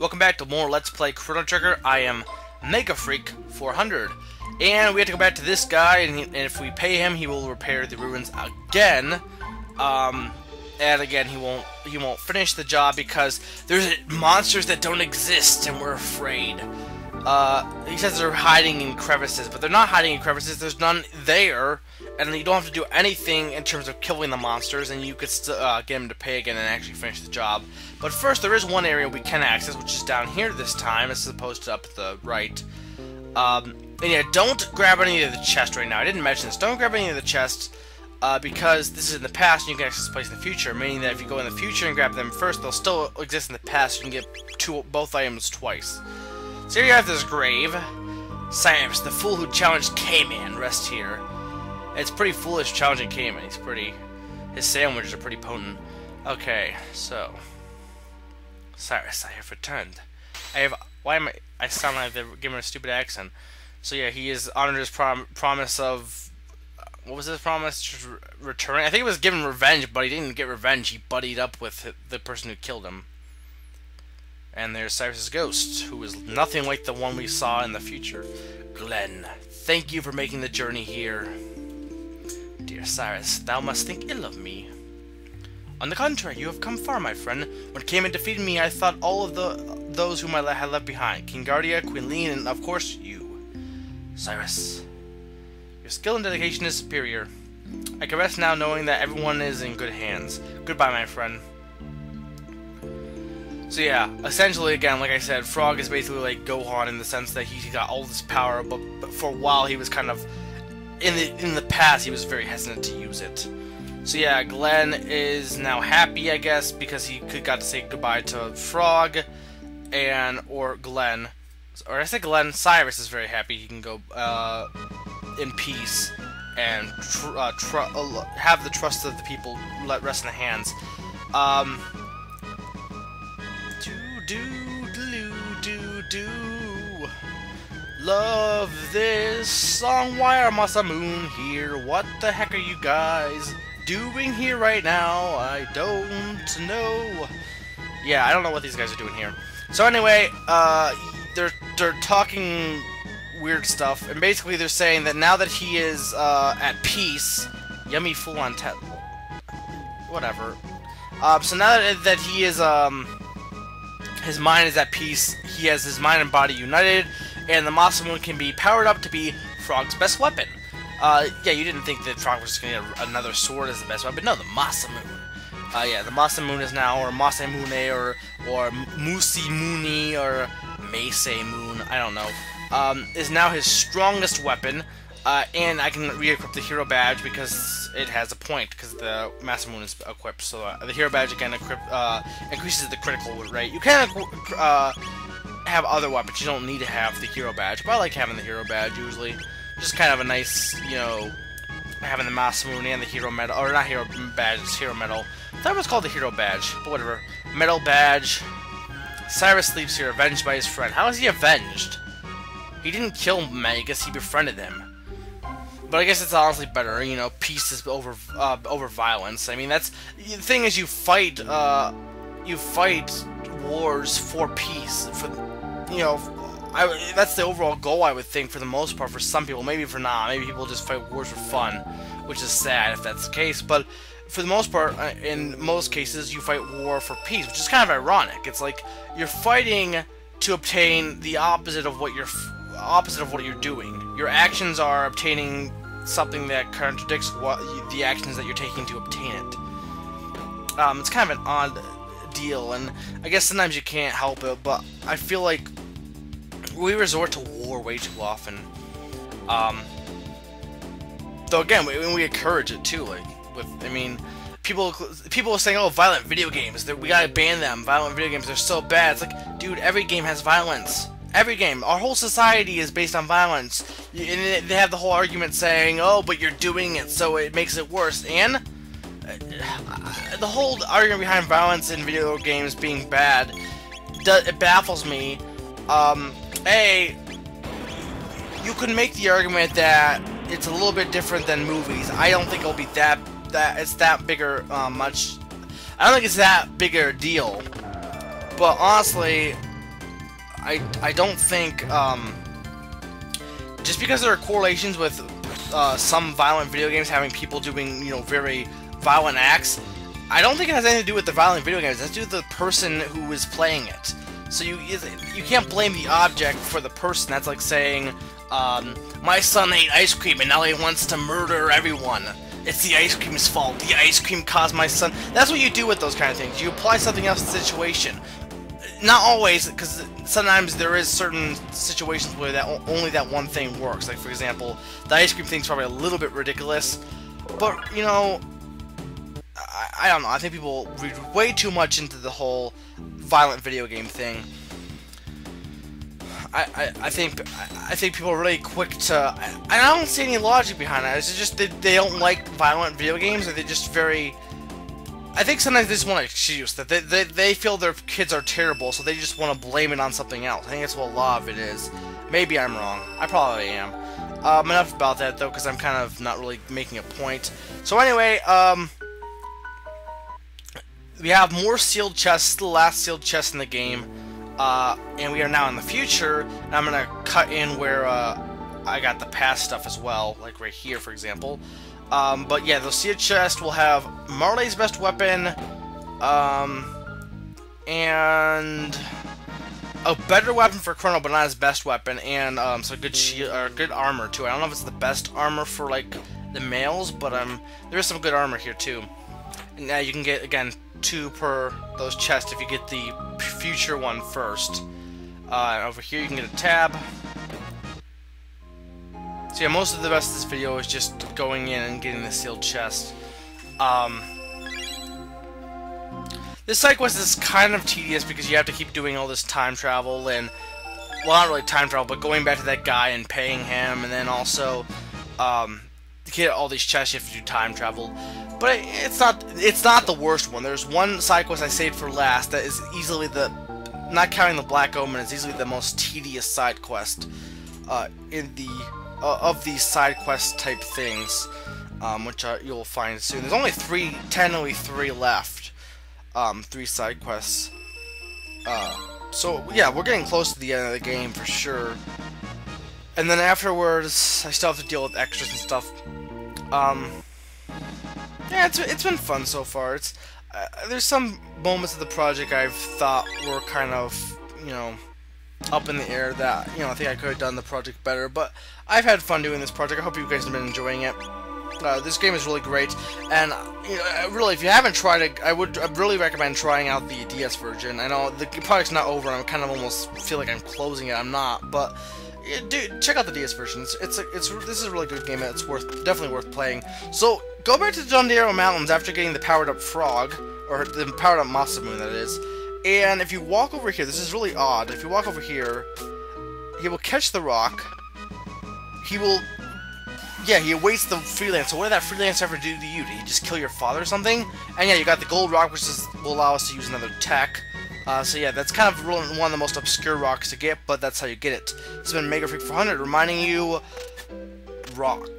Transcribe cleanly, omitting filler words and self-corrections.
Welcome back to more Let's Play Chrono Trigger. I am Mega Freak 400, and we have to go back to this guy, and if we pay him, he will repair the ruins again. And again, he won't finish the job because there's monsters that don't exist, and we're afraid. He says they're hiding in crevices, but they're not hiding in crevices. There's none there, and you don't have to do anything in terms of killing the monsters, and you could get him to pay again and actually finish the job. But first, there is one area we can access, which is down here this time, as opposed to up at the right. And yeah, don't grab any of the chests right now. I didn't mention this. Don't grab any of the chests, because this is in the past, and you can access this place in the future, meaning that if you go in the future and grab them first, they'll still exist in the past, so you can get both items twice. So here you have this grave. Cyrus, the fool who challenged K-Man, rests here. It's pretty foolish challenging K-Man. His sandwiches are pretty potent. Okay, so Cyrus, I have returned. I sound like they're giving a stupid accent. So yeah, he is honored his promise of, what was his promise? Returning? I think it was giving revenge, but he didn't get revenge. He buddied up with the person who killed him. And there's Cyrus's ghost, who is nothing like the one we saw in the future. Glenn, thank you for making the journey here. Dear Cyrus, thou must think ill of me. On the contrary, you have come far, my friend. When K-Man defeated me, I thought all of those whom I had left behind. King Guardia, Queen Lean, and of course, you. Cyrus, your skill and dedication is superior. I can rest now knowing that everyone is in good hands. Goodbye, my friend. So yeah, essentially, again, like I said, Frog is basically like Gohan in the sense that he got all this power, but for a while he was kind of, in the past, he was very hesitant to use it. So yeah, Glenn is now happy, I guess, because he got to say goodbye to Frog, or Glenn, or I say Glenn. Cyrus is very happy he can go in peace and have the trust of the people rest in the hands. Love this song. Why are Masamune here? What the heck are you guys doing here right now? I don't know. Yeah, I don't know what these guys are doing here. So anyway, they're talking weird stuff, and basically they're saying that now that he is at peace, yummy fool on whatever. So now that he is his mind is at peace, he has his mind and body united, and the Masamune can be powered up to be Frog's best weapon. Yeah, you didn't think that Frog was just going to get another sword as the best weapon. No, the Masamune. Yeah, the Masamune is now, or Masamune, or Musimune, or Moon, I don't know, is now his strongest weapon, and I can re-equip the hero badge because it has a point, because the Masamune is equipped. So the hero badge again increases the critical rate. You can have other weapons. You don't need to have the hero badge, but I like having the hero badge usually. Just kind of a nice, you know, having the Masamune and the hero medal, or not hero badge, it's hero medal. I thought it was called the hero badge, but whatever. Medal badge. Cyrus sleeps here, avenged by his friend. How is he avenged? He didn't kill Magus, he befriended him. But I guess it's honestly better, you know, peace is over violence. I mean, that's the thing is you fight wars for peace. For, you know, that's the overall goal, I would think, for the most part. For some people, maybe for not. Maybe people just fight wars for fun, which is sad if that's the case. But for the most part, in most cases, you fight war for peace, which is kind of ironic. It's like you're fighting to obtain the opposite of what you're doing. Your actions are obtaining something that contradicts the actions that you're taking to obtain it. It's kind of an odd deal, and I guess sometimes you can't help it, but I feel like we resort to war way too often. Though again, we encourage it too. Like I mean, people are saying, "Oh, violent video games. We gotta ban them. Violent video games. They're so bad." It's like, dude, every game has violence. Every game. Our whole society is based on violence. And they have the whole argument saying, "Oh, but you're doing it, so it makes it worse." And the whole argument behind violence in video games being bad, it baffles me. You can make the argument that it's a little bit different than movies. I don't think it'll be it's that bigger much. I don't think it's that bigger a deal. But honestly, I don't think just because there are correlations with some violent video games having people doing, you know, very violent acts, I don't think it has anything to do with the violent video games. It has to do with the person who is playing it. So you can't blame the object for the person. That's like saying, my son ate ice cream and now he wants to murder everyone. It's the ice cream's fault. The ice cream caused my son. That's what you do with those kind of things. You apply something else to the situation. Not always, because sometimes there is certain situations where only that one thing works. Like, for example, the ice cream thing's probably a little bit ridiculous. But, you know, I don't know. I think people read way too much into the whole violent video game thing. I think people are really quick to... I don't see any logic behind that. It's just that they don't like violent video games, or they just very... I think sometimes they just want to excuse that they feel their kids are terrible, so they just want to blame it on something else. I think that's what a lot of it is. Maybe I'm wrong. I probably am. Enough about that, though, because I'm kind of not really making a point. So anyway, we have more sealed chests, the last sealed chest in the game, and we are now in the future, and I'm going to cut in where I got the past stuff as well, like right here, for example. But yeah, the sealed chest will have Marley's best weapon, and a better weapon for Chrono, but not his best weapon, and some good shield, or good armor too. I don't know if it's the best armor for like the males, but there is some good armor here too. And now you can get again 2 per those chests if you get the future one first. Over here you can get a tab. So yeah, most of the rest of this video is just going in and getting the sealed chest. This side quest is kind of tedious because you have to keep doing all this time travel and, well, not really time travel, but going back to that guy and paying him, and then also to get all these chests you have to do time travel. But it's not the worst one. There's one side quest I saved for last that is easily the, not counting the Black Omen, is easily the most tedious side quest of these side quest type things, which you'll find soon. There's only technically 3 left, 3 side quests. So yeah, we're getting close to the end of the game for sure. And then afterwards, I still have to deal with extras and stuff. Yeah, it's been fun so far. There's some moments of the project I've thought were kind of, you know, up in the air that, you know, I think I could have done the project better, but I've had fun doing this project. I hope you guys have been enjoying it. This game is really great, and you know, really, if you haven't tried it, I'd really recommend trying out the DS version. I know the project's not over. I kind of almost feel like I'm closing it. I'm not, but dude, check out the DS version. This is a really good game. It's definitely worth playing. So go back to the Dondero Mountains after getting the powered up frog, or the powered up Masamune, that is. And if you walk over here, this is really odd. If you walk over here, he will catch the rock. He will, yeah, he awaits the freelance. So what did that freelance ever do to you? Did he just kill your father or something? And yeah, you got the gold rock, which will allow us to use another tech. So yeah, that's kind of one of the most obscure rocks to get, but that's how you get it. This has been Mega Freak 400 reminding you, rock.